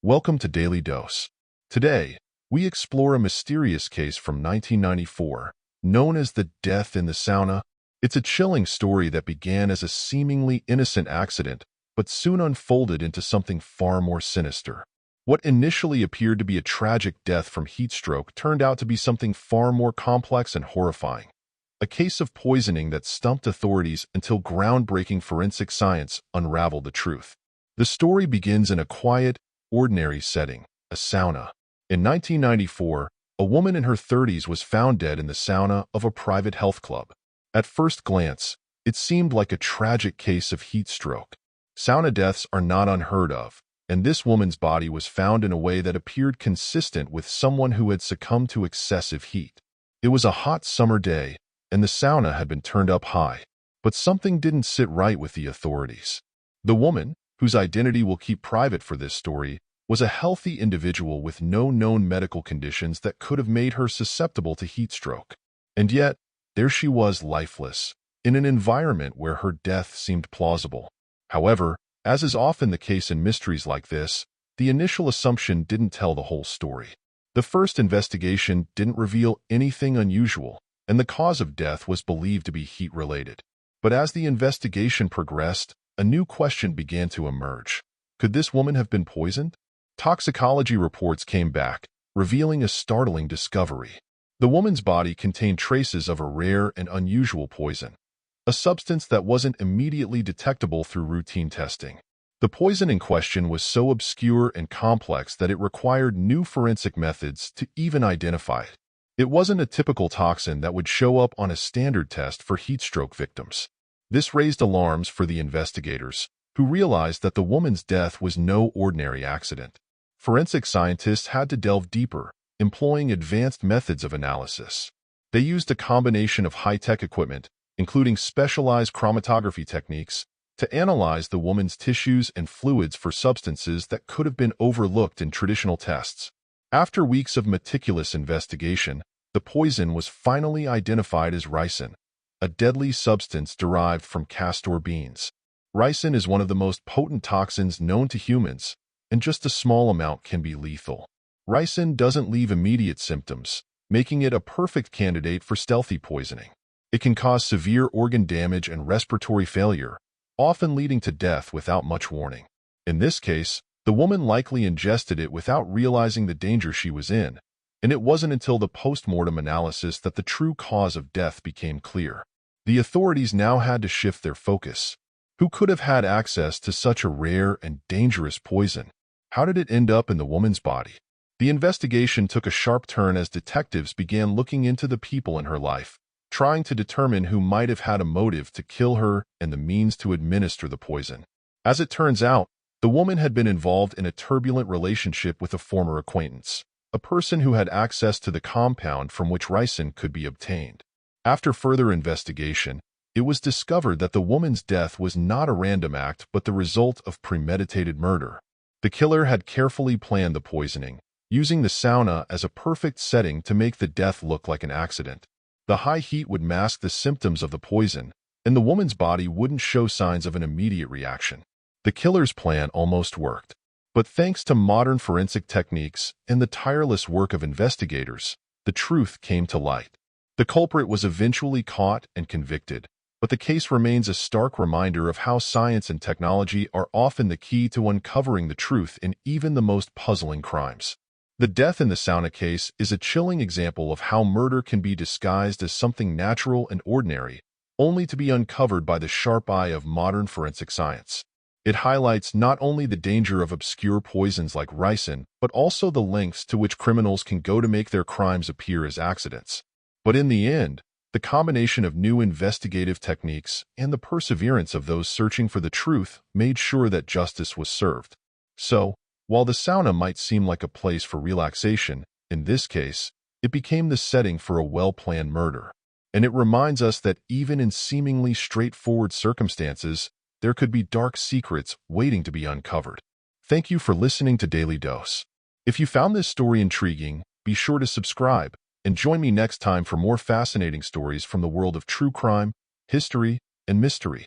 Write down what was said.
Welcome to Daily Dose. Today, we explore a mysterious case from 1994, known as the death in the sauna. It's a chilling story that began as a seemingly innocent accident, but soon unfolded into something far more sinister. What initially appeared to be a tragic death from heat stroke turned out to be something far more complex and horrifying. A case of poisoning that stumped authorities until groundbreaking forensic science unraveled the truth. The story begins in a quiet, ordinary setting, a sauna. In 1994, a woman in her 30s was found dead in the sauna of a private health club. At first glance, it seemed like a tragic case of heat stroke. Sauna deaths are not unheard of, and this woman's body was found in a way that appeared consistent with someone who had succumbed to excessive heat. It was a hot summer day, and the sauna had been turned up high, but something didn't sit right with the authorities. The woman, whose identity we'll keep private for this story, was a healthy individual with no known medical conditions that could have made her susceptible to heat stroke. And yet, there she was lifeless, in an environment where her death seemed plausible. However, as is often the case in mysteries like this, the initial assumption didn't tell the whole story. The first investigation didn't reveal anything unusual, and the cause of death was believed to be heat-related. But as the investigation progressed, a new question began to emerge. Could this woman have been poisoned? Toxicology reports came back, revealing a startling discovery. The woman's body contained traces of a rare and unusual poison, a substance that wasn't immediately detectable through routine testing. The poison in question was so obscure and complex that it required new forensic methods to even identify it. It wasn't a typical toxin that would show up on a standard test for heat stroke victims. This raised alarms for the investigators, who realized that the woman's death was no ordinary accident. Forensic scientists had to delve deeper, employing advanced methods of analysis. They used a combination of high-tech equipment, including specialized chromatography techniques, to analyze the woman's tissues and fluids for substances that could have been overlooked in traditional tests. After weeks of meticulous investigation, the poison was finally identified as ricin, a deadly substance derived from castor beans. Ricin is one of the most potent toxins known to humans, and just a small amount can be lethal. Ricin doesn't leave immediate symptoms, making it a perfect candidate for stealthy poisoning. It can cause severe organ damage and respiratory failure, often leading to death without much warning. In this case, the woman likely ingested it without realizing the danger she was in, and it wasn't until the post-mortem analysis that the true cause of death became clear. The authorities now had to shift their focus. Who could have had access to such a rare and dangerous poison? How did it end up in the woman's body? The investigation took a sharp turn as detectives began looking into the people in her life, trying to determine who might have had a motive to kill her and the means to administer the poison. As it turns out, the woman had been involved in a turbulent relationship with a former acquaintance, a person who had access to the compound from which ricin could be obtained. After further investigation, it was discovered that the woman's death was not a random act but the result of premeditated murder. The killer had carefully planned the poisoning, using the sauna as a perfect setting to make the death look like an accident. The high heat would mask the symptoms of the poison, and the woman's body wouldn't show signs of an immediate reaction. The killer's plan almost worked. But thanks to modern forensic techniques and the tireless work of investigators, the truth came to light. The culprit was eventually caught and convicted, but the case remains a stark reminder of how science and technology are often the key to uncovering the truth in even the most puzzling crimes. The death in the sauna case is a chilling example of how murder can be disguised as something natural and ordinary, only to be uncovered by the sharp eye of modern forensic science. It highlights not only the danger of obscure poisons like ricin, but also the lengths to which criminals can go to make their crimes appear as accidents. But in the end, the combination of new investigative techniques and the perseverance of those searching for the truth made sure that justice was served. So, while the sauna might seem like a place for relaxation, in this case, it became the setting for a well-planned murder. And it reminds us that even in seemingly straightforward circumstances, there could be dark secrets waiting to be uncovered. Thank you for listening to Daily Dose. If you found this story intriguing, be sure to subscribe and join me next time for more fascinating stories from the world of true crime, history, and mystery.